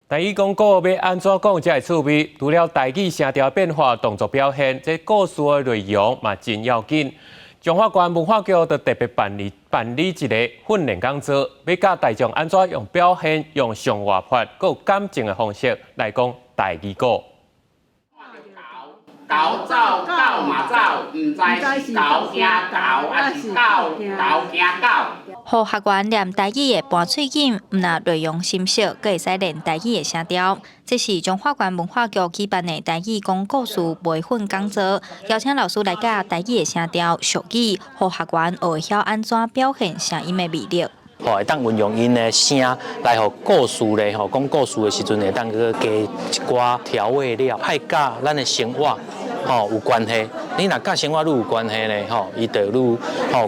台语广告要安怎讲才会趣味？除了台语声调变化、动作表现，这故事的内容嘛真要紧。中华关文化局就特别办理一个训练讲座，要教大众安怎用表现、用上活泼、有感情的方式来讲台语歌。狗走狗嘛走，唔知是狗惊狗，还是狗惊狗。互学员念台语的搬喙音，毋但内容深熟，阁会使练台语的声调。这是中华关文化局举办的台语讲故事培训讲座，邀请老师来教台语的声调、俗语，互学员学会晓安怎表现声音的魅力。会当运用因的声来互故事咧，讲故事的时阵会当去加一寡调味料，爱甲咱的生活有关系。你若甲生活愈有关系咧，伊就愈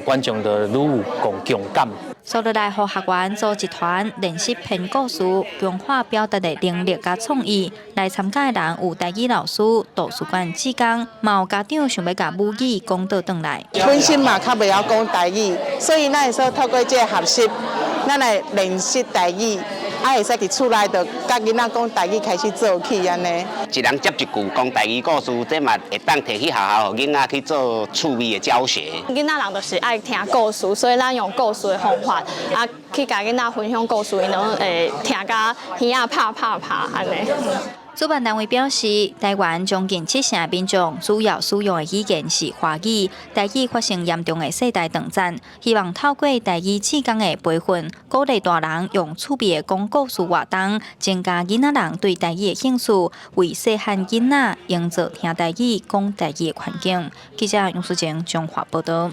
观众就愈有共感。所以来，互学员组一团练习编故事，强化表达的能力甲创意。来参加的人有台语老师、图书馆志工，嘛有家长想要甲母语讲倒转来。本身嘛较袂晓讲台语，所以咱会说透过这个学习，咱来练习台语，会使伫厝内就甲囡仔讲台语开始做起安尼。一人接一句讲台语故事，这嘛会当摕去学校，互囡仔去做趣味的教学。囡仔人就是爱听故事，所以咱用故事的方法，去甲囡仔分享故事，因拢会听甲耳仔拍安尼。主办单位表示，台湾将近70%民众主要使用的语言是华语，台语发生严重的世代断层。希望透过台语志工的培训，鼓励大人用趣味的讲故事活动，增加囡仔人对台语的兴趣，为细汉囡仔营造听台语、讲台语的环境。记者杨淑静综合报道。